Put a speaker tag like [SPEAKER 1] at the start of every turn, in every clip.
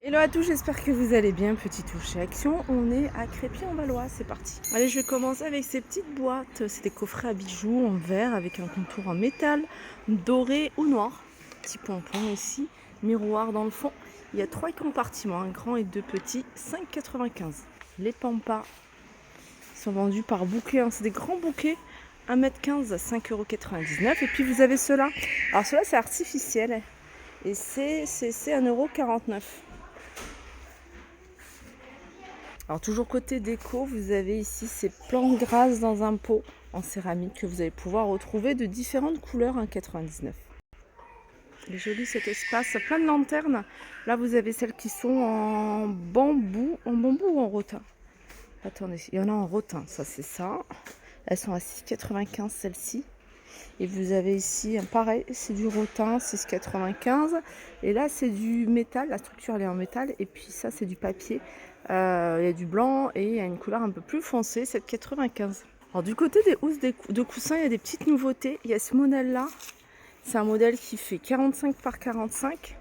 [SPEAKER 1] Hello à tous, j'espère que vous allez bien. Petit toucher action, on est à Crépy-en-Valois, c'est parti. Allez, je vais commencer avec ces petites boîtes. C'est des coffrets à bijoux en verre avec un contour en métal, doré ou noir. Petit pompon ici, miroir dans le fond. Il y a 3 compartiments, un grand et 2 petits, 5,95. Les pampas sont vendus par bouquet, hein. C'est des grands bouquets, 1,15 m, 5,99 €. Et puis vous avez ceux-là. Alors ceux-là c'est artificiel et c'est 1,49 €. Alors toujours côté déco, vous avez ici ces plantes grasses dans un pot en céramique que vous allez pouvoir retrouver de différentes couleurs, 1,99 €. Il est joli cet espace, plein de lanternes. Là vous avez celles qui sont en bambou ou en rotin. Attendez, il y en a en rotin, ça c'est ça. Elles sont à 6,95 € celles-ci. Et vous avez ici un pareil, c'est du rotin, 6,95 €. Et là c'est du métal, la structure elle est en métal. Et puis ça c'est du papier. Il y a du blanc et il y a une couleur un peu plus foncée, 7,95 €. Alors du côté des housses de coussins, il y a des petites nouveautés. Il y a ce modèle là, c'est un modèle qui fait 45 par 45.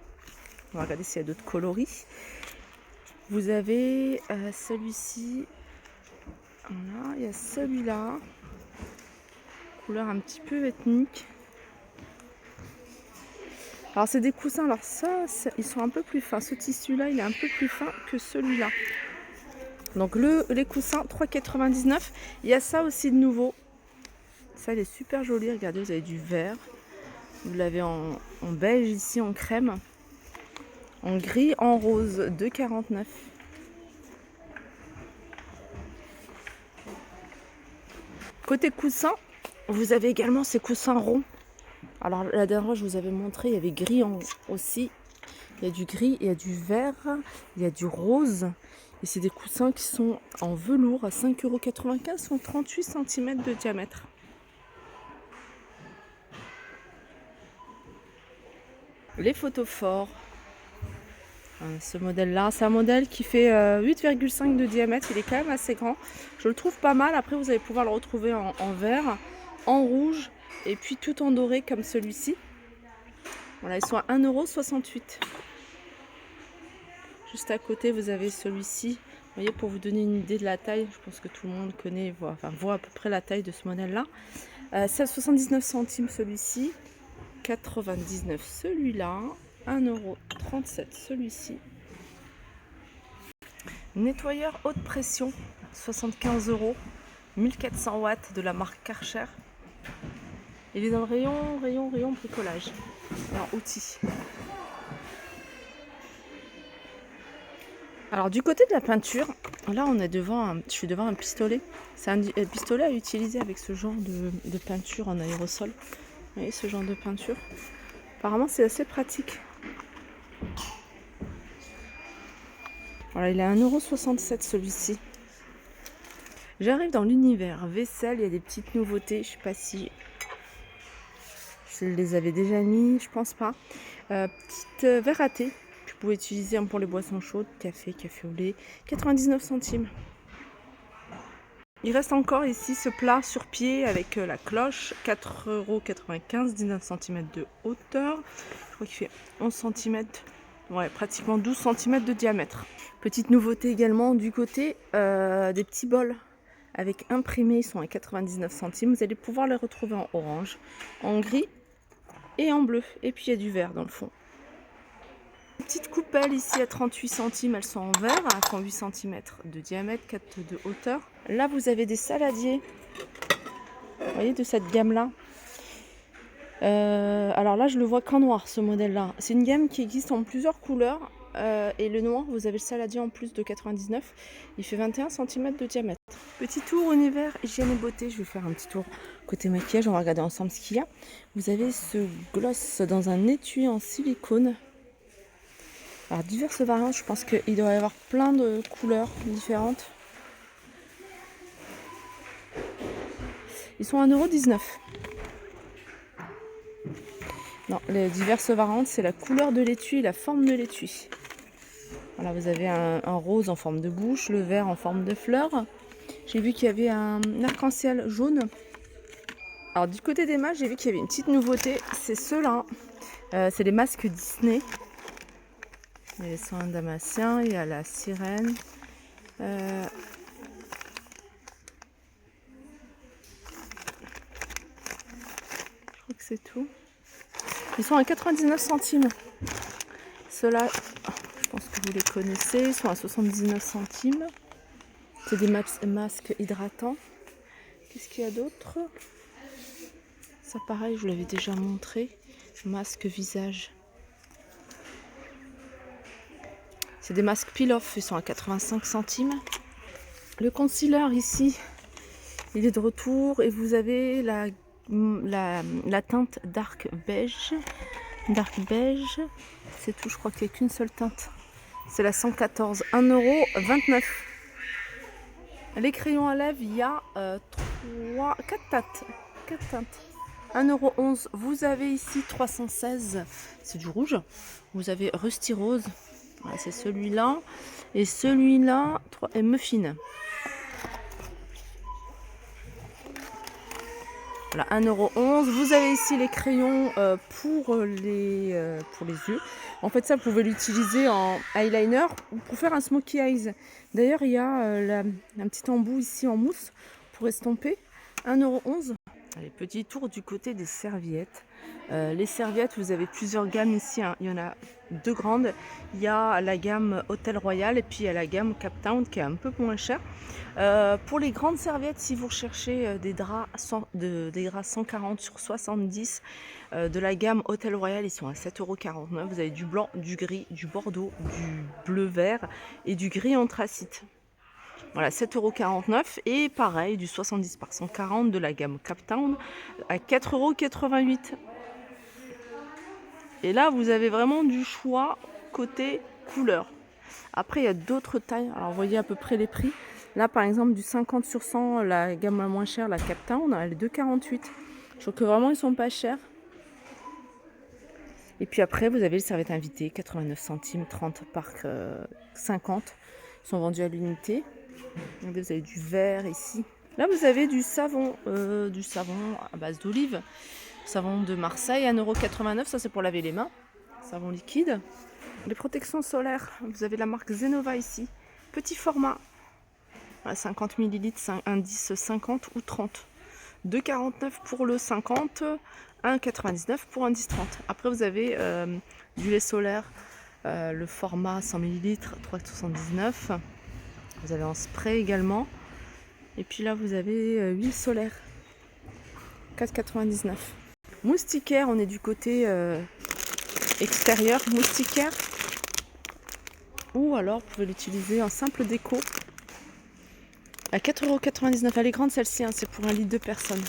[SPEAKER 1] On va regarder s'il y a d'autres coloris. Vous avez celui-ci, voilà, il y a celui-là, couleur un petit peu ethnique. Alors c'est des coussins, alors ça, ils sont un peu plus fins. Ce tissu là, il est un peu plus fin que celui-là. Donc les coussins, 3,99 €. Il y a ça aussi de nouveau. Ça, il est super joli. Regardez, vous avez du vert. Vous l'avez en beige ici, en crème. En gris, en rose, 2,49 €. Côté coussin, vous avez également ces coussins ronds. Alors la dernière fois, je vous avais montré, il y avait gris aussi. Il y a du gris, il y a du vert, il y a du rose. Et c'est des coussins qui sont en velours à 5,95 €, sont 38 cm de diamètre. Les photophores. Ce modèle-là, c'est un modèle qui fait 8,5 de diamètre. Il est quand même assez grand. Je le trouve pas mal. Après, vous allez pouvoir le retrouver en vert, en rouge et puis tout en doré comme celui-ci. Voilà, ils sont à 1,68 €. Juste à côté, vous avez celui-ci. Vous voyez, pour vous donner une idée de la taille, je pense que tout le monde connaît, voit à peu près la taille de ce modèle-là. C'est à 79 centimes celui-ci, 99 celui-là, 1,37 € celui-ci. Nettoyeur haute pression, 75 €, 1400 watts de la marque Karcher. Il est dans le rayon bricolage. Alors, outils. Alors du côté de la peinture, là on est je suis devant un pistolet. C'est un pistolet à utiliser avec ce genre de peinture en aérosol. Vous voyez ce genre de peinture. Apparemment c'est assez pratique. Voilà, il est à 1,67 € celui-ci. J'arrive dans l'univers vaisselle, il y a des petites nouveautés. Je sais pas si je les avais déjà mis, je pense pas. Petite verre à thé. Vous pouvez utiliser pour les boissons chaudes, café au lait, 99 centimes. Il reste encore ici ce plat sur pied avec la cloche, 4,95 €, 19 cm de hauteur. Je crois qu'il fait 11 cm, ouais, pratiquement 12 cm de diamètre. Petite nouveauté également du côté des petits bols avec imprimés, ils sont à 99 centimes. Vous allez pouvoir les retrouver en orange, en gris et en bleu. Et puis il y a du vert dans le fond. Petites coupelles ici à 38 centimes, elles sont en verre, elles font 8 cm de diamètre, 4 de hauteur. Là vous avez des saladiers, vous voyez, de cette gamme là. Alors là je le vois qu'en noir, ce modèle là. C'est une gamme qui existe en plusieurs couleurs. Et le noir, vous avez le saladier en plus de 99, il fait 21 cm de diamètre. Petit tour univers hygiène et beauté, je vais faire un petit tour côté maquillage, on va regarder ensemble ce qu'il y a. Vous avez ce gloss dans un étui en silicone. Alors diverses variantes, je pense qu'il doit y avoir plein de couleurs différentes. Ils sont à 1,19 €. Non, les diverses variantes, c'est la couleur de l'étui et la forme de l'étui. Voilà, vous avez un rose en forme de bouche, le vert en forme de fleur. J'ai vu qu'il y avait un arc-en-ciel jaune. Alors du côté des masques, j'ai vu qu'il y avait une petite nouveauté, c'est ceux-là. C'est les masques Disney. Il y a les soins damasciens, il y a la sirène. Je crois que c'est tout. Ils sont à 99 centimes. Ceux-là, je pense que vous les connaissez, ils sont à 79 centimes. C'est des masques hydratants. Qu'est-ce qu'il y a d'autre? Ça pareil, je vous l'avais déjà montré. Masque visage. C'est des masques peel-off, ils sont à 85 centimes. Le concealer ici, il est de retour et vous avez la teinte dark beige. Dark beige, c'est tout, je crois qu'il n'y a qu'une seule teinte. C'est la 114, 1,29 €. Les crayons à lèvres, il y a 4 teintes. 1,11 €. Vous avez ici 316, c'est du rouge. Vous avez Rusty Rose, voilà, c'est celui-là. Et celui-là, est Muffin. Voilà, 1,11 €. Vous avez ici les crayons pour les yeux. En fait, ça, vous pouvez l'utiliser en eyeliner ou pour faire un smokey eyes. D'ailleurs, il y a un petit embout ici en mousse pour estomper. 1,11 €. Allez, petit tour du côté des serviettes. Les serviettes, vous avez plusieurs gammes ici, hein. Il y en a 2 grandes. Il y a la gamme Hôtel Royal et puis il y a la gamme Cape Town qui est un peu moins chère. Pour les grandes serviettes, si vous recherchez des draps 140 sur 70 de la gamme Hôtel Royal, ils sont à 7,49 €. Vous avez du blanc, du gris, du bordeaux, du bleu vert et du gris anthracite. Voilà, 7,49 € et pareil du 70 par 140 de la gamme Cape Town à 4,88 €. Et là, vous avez vraiment du choix côté couleur. Après, il y a d'autres tailles. Alors, vous voyez à peu près les prix. Là, par exemple, du 50 sur 100, la gamme la moins chère, la Cape Town, elle est 2,48 €. Je trouve que vraiment, ils sont pas chers. Et puis après, vous avez les serviettes invitées, 89 centimes, 30 par 50. Ils sont vendus à l'unité. Vous avez du vert ici. Là, vous avez du savon à base d'olive. Savon de Marseille, 1,89 €. Ça, c'est pour laver les mains. Savon liquide. Les protections solaires, vous avez la marque Zenova ici. Petit format. 50 ml, indice 50 ou 30. 2,49 € pour le 50, 1,99 € pour un 10-30. Après, vous avez du lait solaire, le format 100 ml, 3,79 €. Vous avez en spray également. Et puis là, vous avez huile solaire, 4,99 €. Moustiquaire, on est du côté extérieur. Moustiquaire. Ou alors, vous pouvez l'utiliser en simple déco. À 4,99 €. Elle est grande celle-ci, hein, c'est pour 1 litre de personne.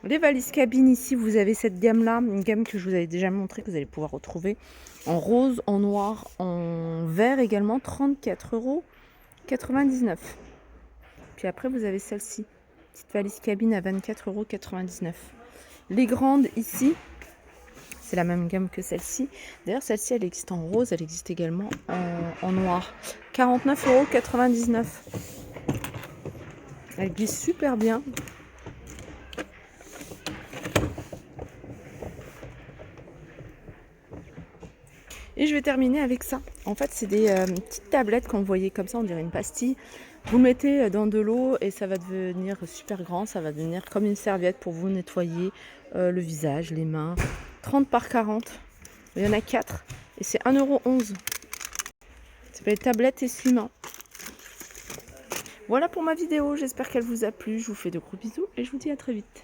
[SPEAKER 1] Les valises cabine ici, vous avez cette gamme-là, une gamme que je vous avais déjà montré, que vous allez pouvoir retrouver en rose, en noir, en vert également, 34,99 €. Puis après, vous avez celle-ci, petite valise cabine à 24,99 €. Les grandes ici, c'est la même gamme que celle-ci. D'ailleurs, celle-ci, elle existe en rose, elle existe également en noir. 49,99 €. Elle glisse super bien. Et je vais terminer avec ça. En fait, c'est des petites tablettes quand vous voyez comme ça, on dirait une pastille. Vous le mettez dans de l'eau et ça va devenir super grand. Ça va devenir comme une serviette pour vous nettoyer le visage, les mains. 30 par 40. Il y en a 4 et c'est 1,11 €. Ça s'appelle tablette essuie-mains. Voilà pour ma vidéo. J'espère qu'elle vous a plu. Je vous fais de gros bisous et je vous dis à très vite.